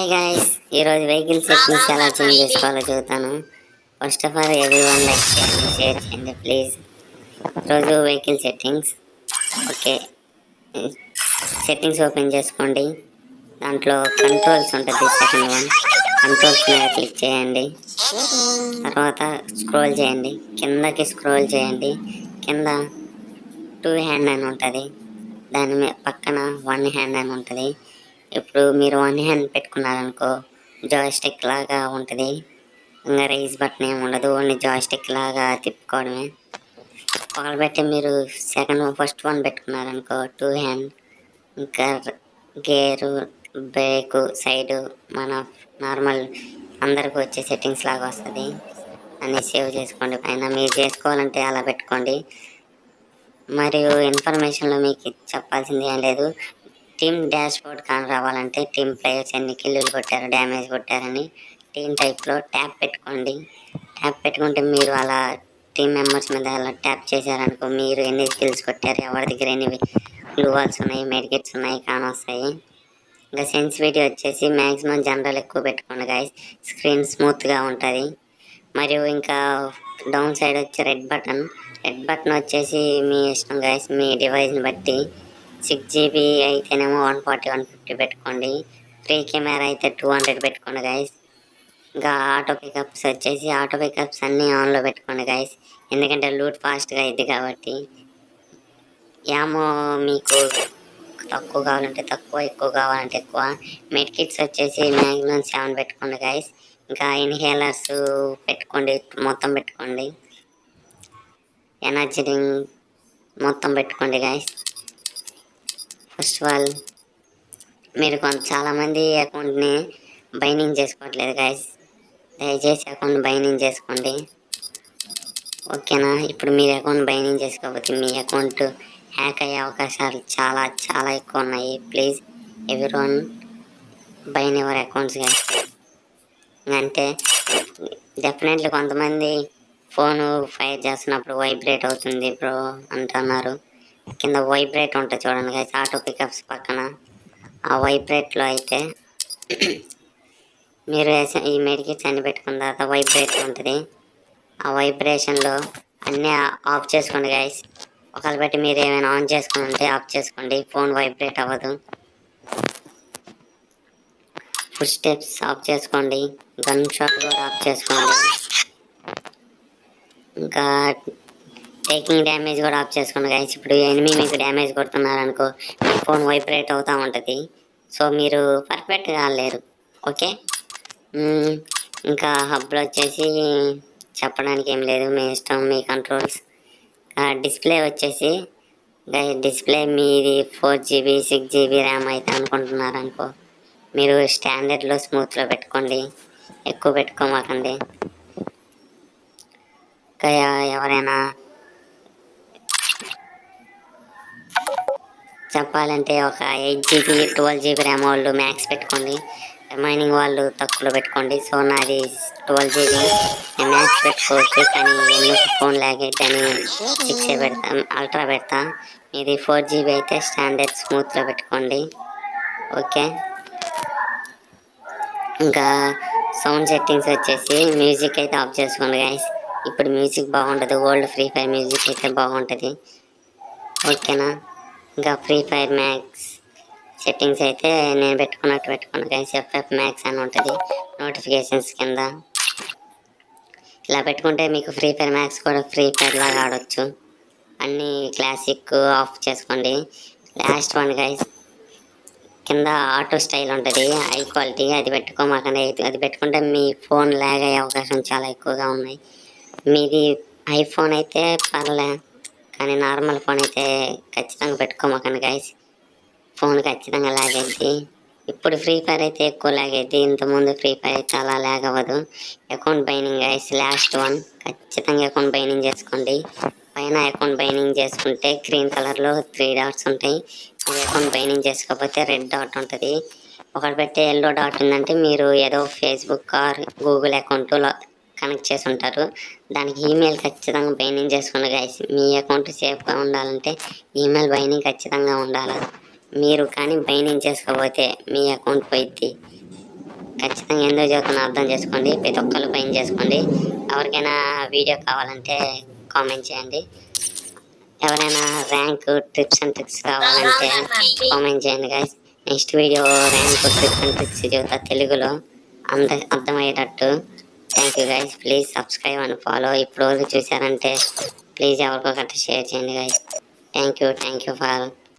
Hi guys, ఈరోజు vehicle settings ఎలా change చేసుకోవాలో చూద్దాను. First of all everyone like చేయండి, షేర్ చేయండి ప్లీజ్. ఈరోజు vehicle settings. Okay, settings open చేసుకోండి. దాంట్లో కంట్రోల్స్ ఉంటుంది, సెకండ్ వన్. కంట్రోల్స్ మీద క్లిక్ చేయండి. తర్వాత స్క్రోల్ చేయండి, కిందకి స్క్రోల్ చేయండి. కింద 2 హ్యాండ్ అని ఉంటుంది, దాని మీద పక్కన 1 హ్యాండ్ అని ఉంటుంది. ఇప్పుడు మీరు 1 హ్యాండ్ పెట్టుకున్నారనుకో జాయ్స్టిక్ లాగా ఉంటుంది. ఇంకా రైజ్ బటన్ ఏమి ఉండదు, ఓన్లీ జాయ్స్టిక్ లాగా తిప్పుకోవడమే. ఒకటి మీరు ఫస్ట్ వన్ పెట్టుకున్నారనుకో 2 హ్యాండ్, ఇంకా గేరు, బ్రేకు, సైడు మన నార్మల్ అందరికి వచ్చే సెట్టింగ్స్ లాగా వస్తుంది. అన్నీ సేవ్ చేసుకోండి. పైన మీరు చేసుకోవాలంటే అలా పెట్టుకోండి. మరియు ఇన్ఫర్మేషన్లో మీకు చెప్పాల్సింది ఏం లేదు. టీమ్ డాష్ బోర్డ్ కాని రావాలంటే టీమ్ ప్లేయర్స్ ఎన్ని కిల్లులు కొట్టారు, డ్యామేజ్ కొట్టారని టీమ్ టైప్లో ట్యాప్ పెట్టుకోండి. ట్యాప్ పెట్టుకుంటే మీరు అలా టీమ్ మెంబర్స్ మీద అలా ట్యాప్ చేశారనుకో మీరు ఎన్ని కిల్స్ కొట్టారు, ఎవరి దగ్గర ఎన్ని గ్లూ వాల్స్ ఉన్నాయి, మెడికెట్స్ ఉన్నాయి కాని వస్తాయి. ఇంకా సెన్సిటివిటీ వచ్చేసి మ్యాక్సిమం జనరల్ ఎక్కువ పెట్టుకోండి గాయస్, స్క్రీన్ స్మూత్గా ఉంటుంది. మరియు ఇంకా డౌన్ సైడ్ వచ్చి రెడ్ బటన్ వచ్చేసి మీ ఇష్టం గాయస్, మీ డివైస్ని బట్టి. 6GB అయితేనేమో 140, 150 పెట్టుకోండి. 3 కెమెరా అయితే 200 పెట్టుకోండి గాయస్. ఇంకా ఆటో పికప్స్ వచ్చేసి ఆటో పికప్స్ అన్నీ ఆన్లో పెట్టుకోండి గాయస్, ఎందుకంటే లూట్ ఫాస్ట్గా అయింది కాబట్టి. యామో మీకు తక్కువ కావాలంటే తక్కువ, ఎక్కువ కావాలంటే ఎక్కువ. మెడ్ కిట్స్ వచ్చేసి మ్యాక్సిమం 7 పెట్టుకోండి గాయస్. ఇంకా ఇన్హేలర్స్ పెట్టుకోండి, మొత్తం పెట్టుకోండి. ఎనర్జీ డ్రింక్ మొత్తం పెట్టుకోండి గాయస్. ఫస్ట్ ఆఫ్ ఆల్ మీరు చాలామంది అకౌంట్ని బైండింగ్ చేసుకోవట్లేదు గాయస్, దయచేసి అకౌంట్ బైండింగ్ చేసుకోండి, ఓకేనా. ఇప్పుడు మీరు అకౌంట్ బైండింగ్ చేసుకోకపోతే మీ అకౌంట్ హ్యాక్ అయ్యే అవకాశాలు చాలా చాలా ఎక్కువ ఉన్నాయి. Please everyone bind your accounts guys. అంటే డెఫినెట్లీ కొంతమంది ఫోను ఫైర్ చేస్తున్నప్పుడు వైబ్రేట్ అవుతుంది బ్రో అంటున్నారు. కింద వైబ్రేట్ ఉంటుంది చూడండి గైస్, ఆటో పికప్స్ పక్కన. ఆ వైబ్రేట్లో అయితే మీరు ఈ మెడికిట్స్ అన్ని పెట్టుకున్న తర్వాత వైబ్రేట్ ఉంటుంది. ఆ వైబ్రేషన్లో అన్నీ ఆఫ్ చేసుకోండి గైస్. ఒకవేళ బట్టి మీరు ఏమైనా ఆన్ చేసుకుని ఉంటే ఆఫ్ చేసుకోండి, ఫోన్ వైబ్రేట్ అవ్వదు. ఫుడ్ స్టెప్స్ ఆఫ్ చేసుకోండి, గన్ షాట్ కూడా ఆఫ్ చేసుకోండి. ఇంకా టేకింగ్ డ్యామేజ్ కూడా ఆఫ్ చేసుకోండి గైస్. ఇప్పుడు ఎనిమి మీకు డ్యామేజ్ కొడుతున్నారనుకో మీ ఫోన్ వైబ్రేట్ అవుతూ ఉంటుంది, సో మీరు పర్ఫెక్ట్గా లేరు, ఓకే. ఇంకా హబ్లో వచ్చేసి చెప్పడానికి ఏం లేదు, మీ ఇష్టం, మీ కంట్రోల్స్. డిస్ప్లే వచ్చేసి డిస్ప్లే మీది 4GB 6GB ర్యామ్ అయితే అనుకుంటున్నారనుకో మీరు స్టాండర్డ్లో స్మూత్లో పెట్టుకోండి, ఎక్కువ పెట్టుకోమాకండి. ఇంకా ఎవరైనా చెప్పాలంటే ఒక 8GB 12GB ర్యామ్ వాళ్ళు మ్యాక్స్ పెట్టుకోండి, రిమైనింగ్ వాళ్ళు తక్కువలో పెట్టుకోండి. సో నాది 12GB, నేను మ్యాక్స్ పెట్టుకోవచ్చు, కానీ ఎందుకు ఫోన్ లాగైతేని 6 పెడతా, అల్ట్రా పెడతా. ఇది 4GB అయితే స్టాండర్డ్ స్మూత్లో పెట్టుకోండి, ఓకే. ఇంకా సౌండ్ సెట్టింగ్స్ వచ్చేసి మ్యూజిక్ అయితే ఆఫ్ చేసుకోండి గైస్. ఇప్పుడు మ్యూజిక్ బాగుంటుంది, ఓల్డ్ ఫ్రీ ఫైర్ మ్యూజిక్ అయితే బాగుంటుంది, ఓకేనా. ఇంకా ఫ్రీ ఫైర్ మ్యాక్స్ సెట్టింగ్స్ అయితే నేను పెట్టుకున్నాను గైస్, FF మ్యాక్స్ అని ఉంటుంది నోటిఫికేషన్స్ కింద. ఇలా పెట్టుకుంటే మీకు ఫ్రీ ఫైర్ మ్యాక్స్ కూడా ఫ్రీ ఫైర్ లాగా ఆడవచ్చు. అన్నీ క్లాసిక్ ఆఫ్ చేసుకోండి. లాస్ట్ వన్ గైస్, కింద ఆటో స్టైల్ ఉంటుంది హై క్వాలిటీ, అది పెట్టుకోమాకండి. అది పెట్టుకుంటే మీ ఫోన్ లాగ్ అయ్యే అవకాశం చాలా ఎక్కువగా ఉన్నాయి. మీది ఐఫోన్ అయితే పర్లే, కానీ నార్మల్ ఫోన్ అయితే ఖచ్చితంగా పెట్టుకోమాకండి గైస్, ఫోన్ ఖచ్చితంగా లాగ్ అయింది. ఇప్పుడు ఫ్రీ ఫైర్ అయితే ఎక్కువ లాగ్ అయింది, ఇంతకుముందు ఫ్రీ ఫైర్ అయితే అలా లాగ్ అవ్వదు. అకౌంట్ బైనింగ్ గైస్, లాస్ట్ వన్ ఖచ్చితంగా అకౌంట్ బైనింగ్ చేసుకోండి. పైన అకౌంట్ బైనింగ్ చేసుకుంటే గ్రీన్ కలర్లో 3 డాట్స్ ఉంటాయి, మీరు అకౌంట్ బైనింగ్ చేసుకోకపోతే రెడ్ డాట్ ఉంటుంది. ఒకటి పెట్టే ఎల్లో డాట్ ఉందంటే మీరు ఏదో ఫేస్బుక్ ఆర్ గూగుల్ అకౌంట్లో కనెక్ట్ చేసి ఉంటారు, దానికి ఈమెయిల్ ఖచ్చితంగా బైనింగ్ చేసుకోండి గైస్. మీ అకౌంట్ సేఫ్గా ఉండాలంటే ఈమెయిల్ బైనింగ్ ఖచ్చితంగా ఉండాలి. మీరు కానీ బైనింగ్ చేసుకోకపోతే మీ అకౌంట్ పోయిద్ది, ఖచ్చితంగా ఎందుకు చదువుతున్నా అర్థం చేసుకోండి. ప్రతి ఒక్కరు పైన చేసుకోండి. ఎవరికైనా వీడియో కావాలంటే కామెంట్ చేయండి. ఎవరైనా ర్యాంక్ టిప్స్ అండ్ ట్రిక్స్ కావాలంటే కామెంట్ చేయండి guys. Next video rank tips and tricks చెబుతా తెలుగులో అర్థమయ్యేటట్టు. Thank you guys. Please subscribe and follow. ఇప్పుడు చూసారంటే ప్లీజ్ ఎవరికో గట్రా షేర్ చేయండి గైస్. Thank you for